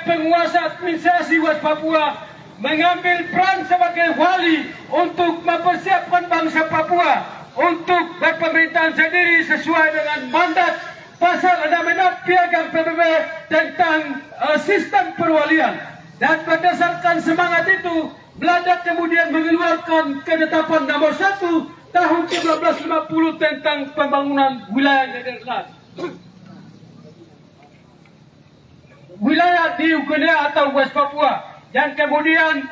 penguasa administrasi West Papua mengambil peran sebagai wali untuk mempersiapkan bangsa Papua untuk berpemerintahan sendiri sesuai dengan mandat pasal 66 Piagam PBB tentang sistem perwalian. Dan berdasarkan semangat itu, Belanda kemudian mengeluarkan Ketetapan Nomor 1 tahun 1950 tentang pembangunan wilayah Nederland. Wilayah di Guinea atau West Papua yang kemudian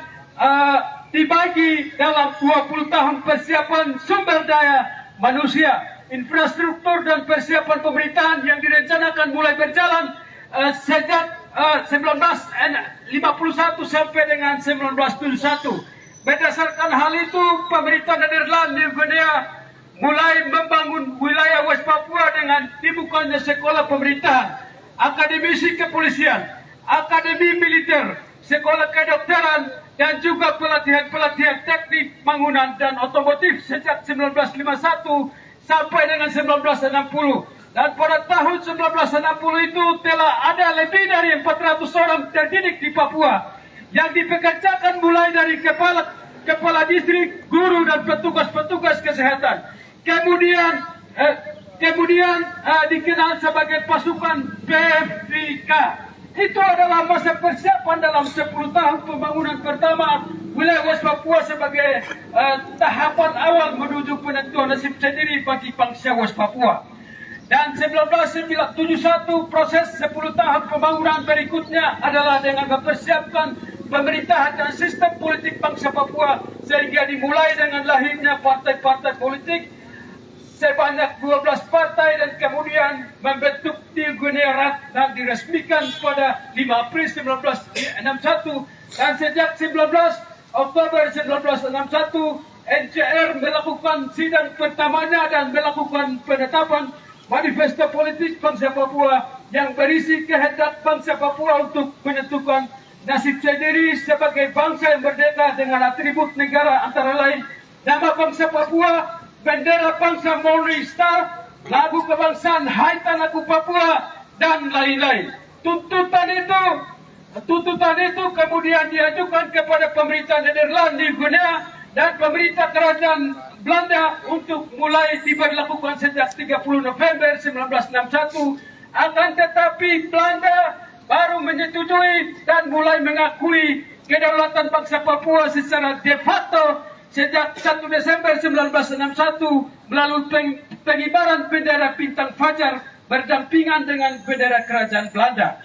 dibagi dalam 20 tahun persiapan sumber daya manusia, infrastruktur dan persiapan pemerintahan yang direncanakan mulai berjalan sejak 1951 sampai dengan 1971. Berdasarkan hal itu, pemerintah Nederland di Guinea mulai membangun wilayah West Papua dengan dibukanya sekolah pemerintahan, akademisi kepolisian, akademi militer, sekolah kedokteran, dan juga pelatihan-pelatihan teknik bangunan dan otomotif sejak 1951 sampai dengan 1960. Dan pada tahun 1960 itu telah ada lebih dari 400 orang terdidik di Papua yang dipekerjakan mulai dari kepala distrik, guru, dan petugas-petugas kesehatan. Kemudian dikenal sebagai pasukan PFIK. Itu adalah masa persiapan dalam 10 tahun pembangunan pertama wilayah West Papua sebagai tahapan awal menuju penentuan nasib sendiri bagi bangsa West Papua. Dan 1971 proses 10 tahun pembangunan berikutnya adalah dengan mempersiapkan pemerintahan dan sistem politik bangsa Papua, sehingga dimulai dengan lahirnya partai-partai politik sebanyak 12 partai dan kemudian membentuk di Guinea dan diresmikan pada 5 April 1961. Dan sejak 19 Oktober 1961 NCR melakukan sidang pertamanya dan melakukan penetapan manifesto politik bangsa Papua yang berisi kehendak bangsa Papua untuk menentukan nasib sendiri sebagai bangsa yang merdeka dengan atribut negara antara lain nama bangsa Papua, bendera bangsa Morning Star, lagu kebangsaan Hai Tanahku Papua, dan lain-lain. Tuntutan itu kemudian diajukan kepada pemerintah Nederland di Guinea dan pemerintah kerajaan Belanda untuk mulai diberlakukan sejak 30 November 1961. Akan tetapi Belanda baru menyetujui dan mulai mengakui kedaulatan bangsa Papua secara de facto sejak 1 Desember 1961 melalui pengibaran bendera bintang fajar berdampingan dengan bendera kerajaan Belanda.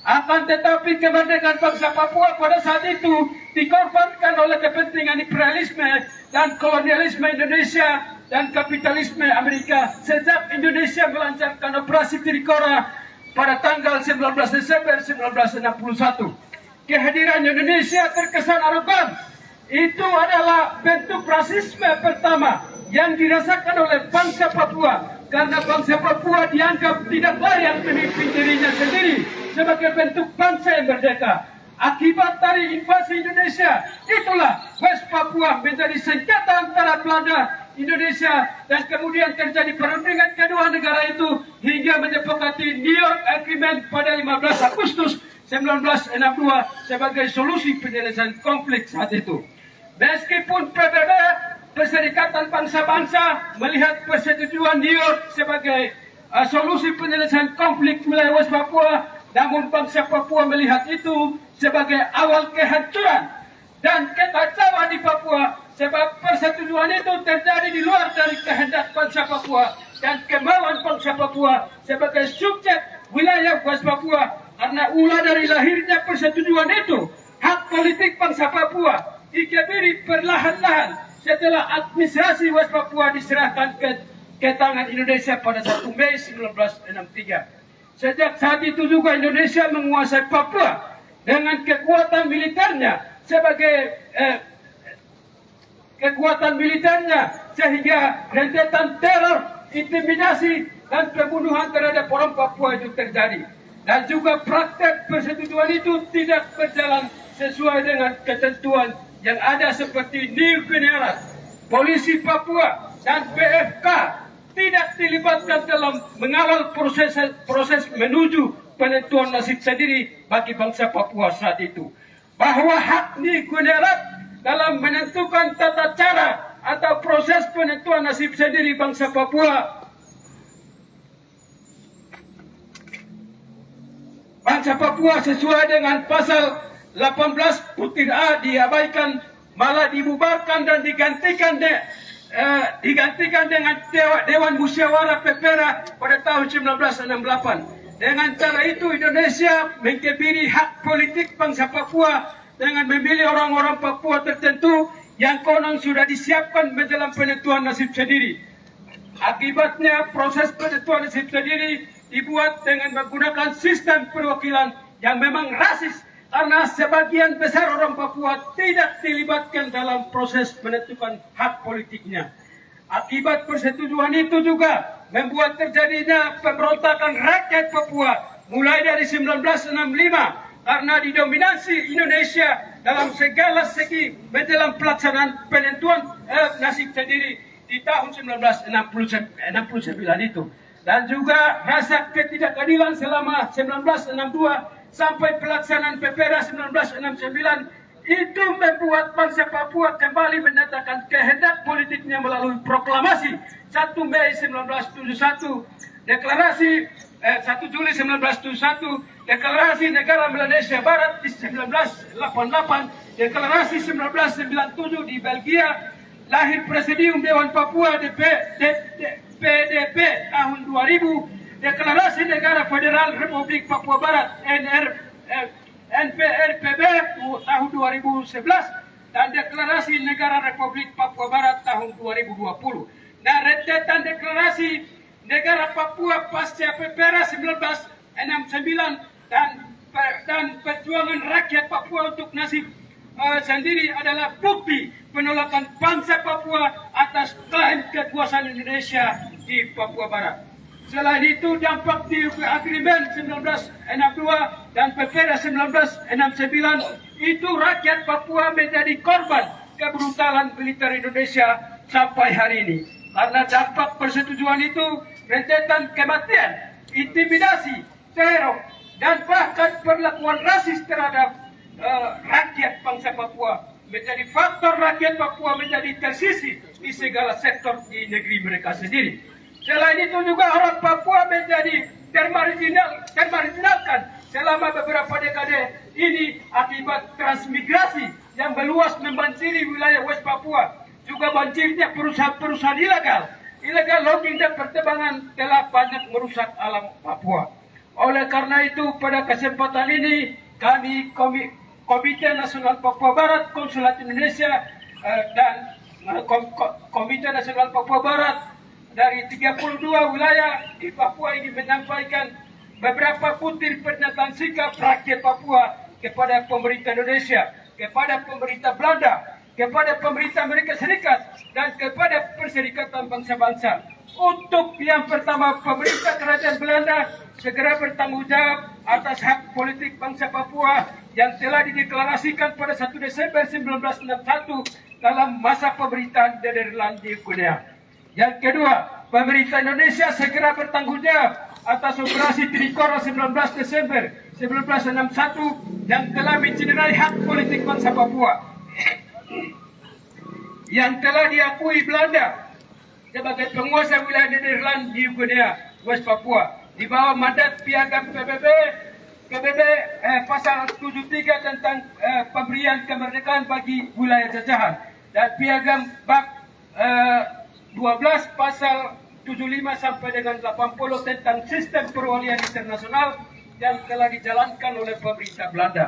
Akan tetapi kemerdekaan bangsa Papua pada saat itu dikorbankan oleh kepentingan imperialisme dan kolonialisme Indonesia dan kapitalisme Amerika sejak Indonesia melancarkan operasi Trikora pada tanggal 19 Desember 1961. Kehadiran Indonesia terkesan arogan. Itu adalah bentuk rasisme pertama yang dirasakan oleh bangsa Papua karena bangsa Papua dianggap tidak layak memimpin dirinya sendiri sebagai bentuk bangsa yang merdeka. Akibat dari invasi Indonesia, itulah West Papua menjadi senjata antara Belanda, Indonesia, dan kemudian terjadi perundingan kedua negara itu hingga menyepakati New York Agreement pada 15 Agustus 1962 sebagai solusi penyelesaian konflik saat itu. Meskipun PBB, Perserikatan Bangsa-Bangsa, melihat persetujuan New York sebagai solusi penyelesaian konflik wilayah West Papua, namun bangsa Papua melihat itu sebagai awal kehancuran dan kekacauan di Papua, sebab persetujuan itu terjadi di luar dari kehendak bangsa Papua dan kemauan bangsa Papua sebagai subjek wilayah West Papua. Karena ulah dari lahirnya persetujuan itu, hak politik bangsa Papua dikebiri perlahan-lahan setelah administrasi West Papua diserahkan ke tangan Indonesia pada 1 Mei 1963. Sejak saat itu juga Indonesia menguasai Papua dengan kekuatan militernya sehingga rentetan teror, intimidasi, dan pembunuhan terhadap orang Papua itu terjadi. Dan juga praktek persetujuan itu tidak berjalan sesuai dengan ketentuan yang ada seperti New Guinea, polisi Papua, dan PFK tidak dilibatkan dalam mengawal proses menuju penentuan nasib sendiri bagi bangsa Papua saat itu. Bahwa hak di Gunerat dalam menentukan tata cara atau proses penentuan nasib sendiri bangsa Papua. Bangsa Papua sesuai dengan pasal 18 butir A diabaikan, malah dibubarkan dan digantikan dengan Dewan Musyawarah Pepera pada tahun 1968. Dengan cara itu Indonesia mengkebiri hak politik bangsa Papua dengan memilih orang-orang Papua tertentu yang konon sudah disiapkan menjelang penentuan nasib sendiri. Akibatnya proses penentuan nasib sendiri dibuat dengan menggunakan sistem perwakilan yang memang rasis karena sebagian besar orang Papua tidak dilibatkan dalam proses menentukan hak politiknya. Akibat persetujuan itu juga membuat terjadinya pemberontakan rakyat Papua mulai dari 1965 karena didominasi Indonesia dalam segala segi menjelang pelaksanaan penentuan nasib sendiri di tahun 1969 itu. Dan juga rasa ketidakadilan selama 1962 sampai pelaksanaan Pepera 1969 itu membuat bangsa Papua kembali menyatakan kehendak politiknya melalui proklamasi 1 Mei 1971, deklarasi 1 Juli 1971, deklarasi negara Melanesia Barat di 1988, deklarasi 1997 di Belgia, lahir Presidium Dewan Papua PDP tahun 2000, deklarasi negara Federal Republik Papua Barat NPRPB tahun 2011 dan deklarasi negara Republik Papua Barat tahun 2020. Dan rentetan deklarasi negara Papua pasca Pepera 1969 dan perjuangan rakyat Papua untuk nasib sendiri adalah bukti penolakan bangsa Papua atas klaim kekuasaan Indonesia di Papua Barat. Selain itu, dampak di Agreement 1962 dan Pepera 1969 itu rakyat Papua menjadi korban kebrutalan militer Indonesia sampai hari ini. Karena dampak persetujuan itu, rentetan kematian, intimidasi, teror, dan bahkan perlakuan rasis terhadap rakyat bangsa Papua menjadi faktor rakyat Papua menjadi tersisih di segala sektor di negeri mereka sendiri. Selain itu juga orang Papua menjadi termarginalkan selama beberapa dekade ini akibat transmigrasi yang meluas membanjiri wilayah West Papua. Juga banjirnya perusahaan-perusahaan ilegal logging dan pertambangan telah banyak merusak alam Papua. Oleh karena itu pada kesempatan ini kami Komite Nasional Papua Barat, Konsulat Indonesia dan Komite Nasional Papua Barat dari 32 wilayah di Papua ini menyampaikan beberapa butir pernyataan sikap rakyat Papua kepada pemerintah Indonesia, kepada pemerintah Belanda, kepada pemerintah Amerika Serikat, dan kepada Perserikatan Bangsa-Bangsa. Untuk yang pertama, pemerintah kerajaan Belanda segera bertanggung jawab atas hak politik bangsa Papua yang telah dideklarasikan pada 1 Desember 1961 dalam masa pemerintahan Nederland di Guinea. Yang kedua, pemerintah Indonesia segera bertanggung jawab atas operasi Trikora 19 Desember 1961 yang telah mencederai hak politik bangsa Papua yang telah diakui Belanda sebagai penguasa wilayah Nederland di Guinea, West Papua, di bawah mandat Piagam PBB pasal 73 tentang pemberian kemerdekaan bagi wilayah jajahan, dan Piagam BAK 12 pasal 75 sampai dengan 80 tentang sistem perwalian internasional yang telah dijalankan oleh pemerintah Belanda.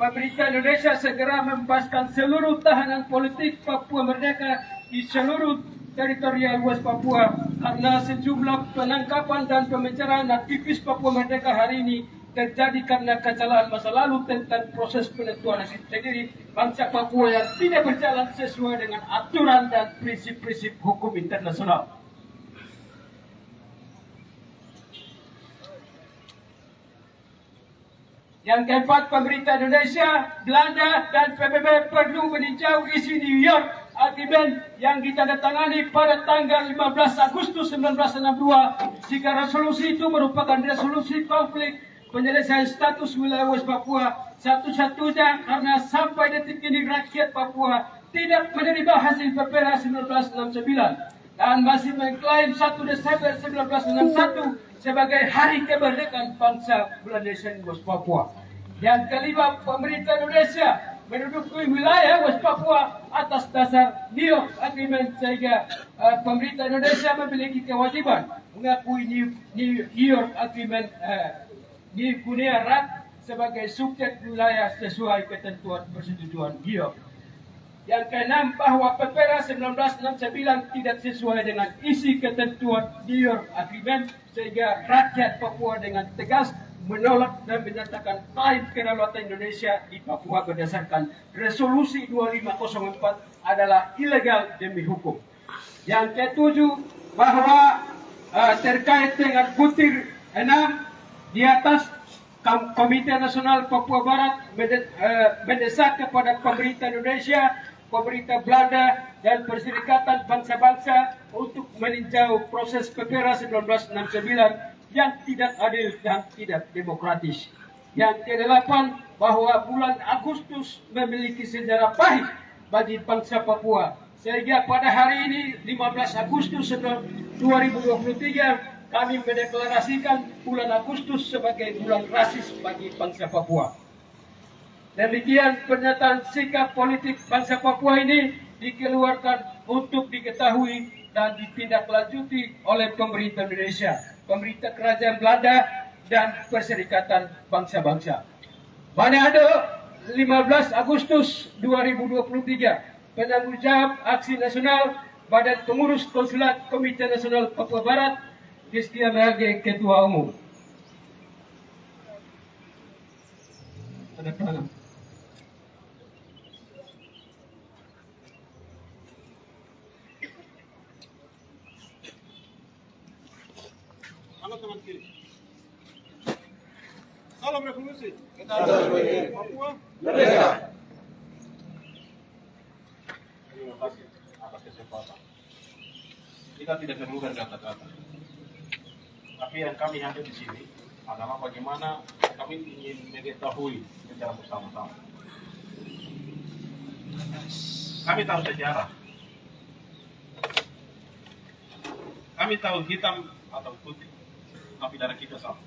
Pemerintah Indonesia segera membebaskan seluruh tahanan politik Papua Merdeka di seluruh teritorial West Papua karena sejumlah penangkapan dan pemenjaraan aktivis Papua Merdeka hari ini terjadi karena kesalahan masa lalu tentang proses penentuan nasib sendiri bangsa Papua yang tidak berjalan sesuai dengan aturan dan prinsip-prinsip hukum internasional. Yang keempat, pemerintah Indonesia, Belanda, dan PBB perlu meninjau isi New York Agreement yang ditandatangani pada tanggal 15 Agustus 1962 jika resolusi itu merupakan resolusi konflik penyelesaian status wilayah West Papua satu-satunya karena sampai detik ini rakyat Papua tidak menerima hasil PPRA 1969 dan masih mengklaim 1 Desember 1961 sebagai hari kemerdekaan bangsa Indonesia West Papua. Yang kelima, pemerintah Indonesia menduduki wilayah West Papua atas dasar New York Agreement sehingga pemerintah Indonesia memiliki kewajiban mengakui New York Agreement di Guinea Rat sebagai subjek wilayah sesuai ketentuan persetujuan New York. Yang keenam, bahwa PPRA 1969 tidak sesuai dengan isi ketentuan New York Agreement sehingga rakyat Papua dengan tegas menolak dan menyatakan klaim kedaulatan Indonesia di Papua berdasarkan resolusi 2504 adalah ilegal demi hukum. Yang ketujuh, bahwa terkait dengan butir 6 di atas, Komite Nasional Papua Barat mendesak kepada pemerintah Indonesia, pemerintah Belanda, dan Perserikatan Bangsa-Bangsa untuk meninjau proses PPRA 1969 yang tidak adil dan tidak demokratis. Yang kedelapan, bahwa bulan Agustus memiliki sejarah pahit bagi bangsa Papua. Sehingga pada hari ini, 15 Agustus 2023, kami mendeklarasikan bulan Agustus sebagai bulan rasis bagi bangsa Papua. Demikian pernyataan sikap politik bangsa Papua ini dikeluarkan untuk diketahui dan ditindaklanjuti oleh pemerintah Indonesia, pemerintah kerajaan Belanda, dan Perserikatan Bangsa-Bangsa. Manado, 15 Agustus 2023, penanggung jawab aksi nasional Badan Pengurus Konsulat Komite Nasional Papua Barat, Destia Merage, Ketua Umum. Tanda tangan. Halo teman kiri. Salam revolusi. Kita harus begini. Papua Merdeka. Terima kasih atas kesempatan. Kita tidak perlu berkata-kata. Tapi yang kami hadir di sini adalah bagaimana kami ingin mengetahui secara bersama-sama. Kami tahu sejarah. Kami tahu hitam atau putih. Tapi darah kita sama.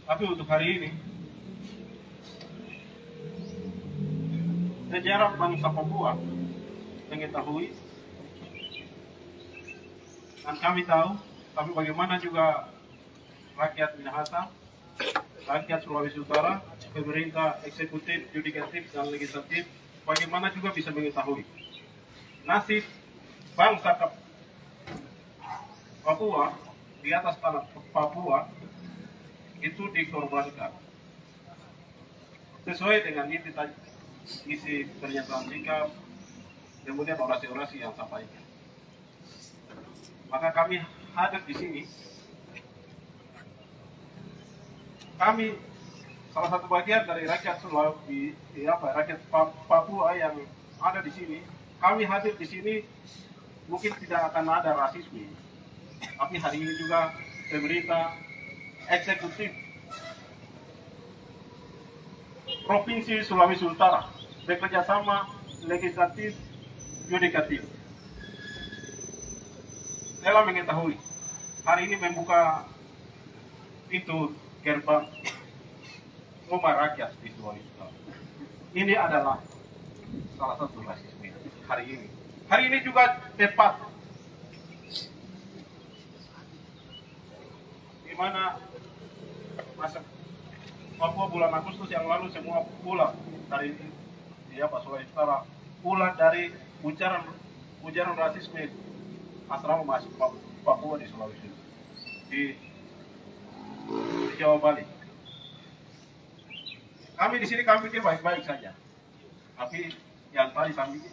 Tapi untuk hari ini, sejarah bangsa Papua mengetahui, dan kami tahu, tapi bagaimana juga rakyat Minahasa, rakyat Sulawesi Utara, pemerintah eksekutif, yudikatif, dan legislatif, bagaimana juga bisa mengetahui nasib bangsa Papua di atas tanah Papua itu dikorbankan sesuai dengan isi pernyataan sikap, kemudian orasi-orasi yang sampaikan. Maka kami hadir di sini. Kami salah satu bagian dari rakyat Sulawesi, rakyat Papua yang ada di sini. Kami hadir di sini mungkin tidak akan ada rasisme. Tapi hari ini juga pemerintah eksekutif Provinsi Sulawesi Utara bekerja sama legislatif, yudikatif telah mengetahui hari ini membuka pintu gerbang rumah rakyat di Sulawesi Utara. Ini adalah salah satu rasisme hari ini. Hari ini juga tepat mana masa Papua bulan Agustus yang lalu semua pulang dari Sulawesi Utara, pulang dari ujaran rasisme asrama mahasiswa Papua di Sulawesi di Jawa Bali. Kami di sini kami pikir baik-baik saja, tapi yang tadi kami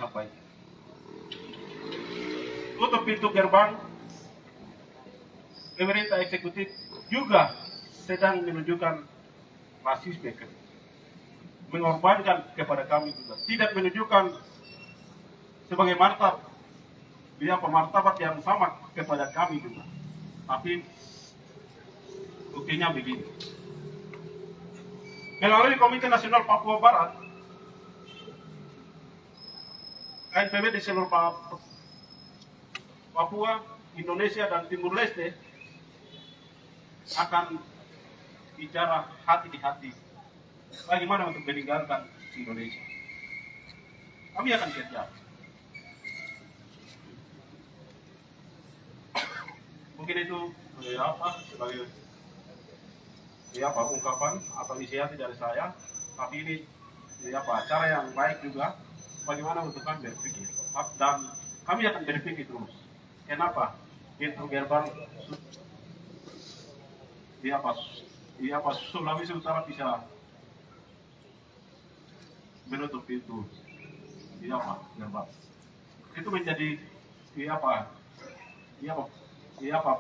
sampaikan tutup pintu gerbang. Pemerintah eksekutif juga sedang menunjukkan rasisme, mengorbankan kepada kami juga, tidak menunjukkan sebagai martabat yang sama kepada kami juga, tapi Buktinya begini. Melalui Komite Nasional Papua Barat, KNPB di seluruh Papua, Indonesia, dan Timur Leste akan bicara hati di hati bagaimana untuk meninggalkan Indonesia. Kami akan kerja. Mungkin itu sebagai ungkapan atau inisiatif dari saya, tapi ini cara yang baik juga bagaimana untuk kami berpikir, dan kami akan berpikir terus. Kenapa? Itu gerbang Sulawesi Utara bisa menutup pintu gerbang. Itu menjadi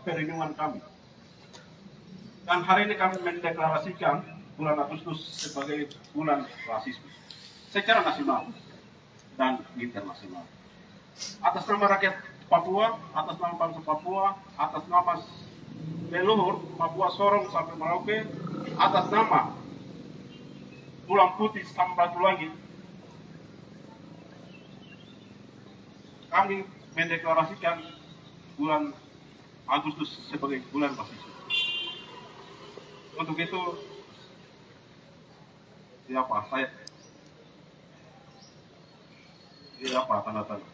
perlindungan kami. Dan hari ini kami mendeklarasikan bulan Agustus sebagai bulan rasisme secara nasional dan internasional. Atas nama rakyat Papua, atas nama bangsa Papua, atas nama leluhur Papua Sorong sampai Merauke, atas nama Tulang Putih sampai Batulangi, kami mendeklarasikan bulan Agustus sebagai bulan rasisme. Untuk itu, tanda-tanda.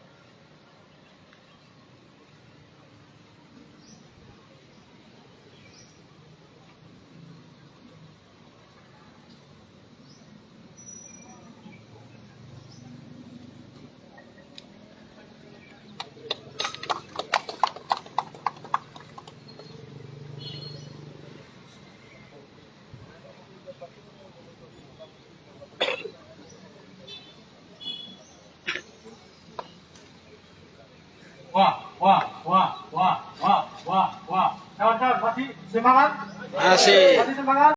Wah. Kawan-kawan masih semangat? Masih. Masih semangat?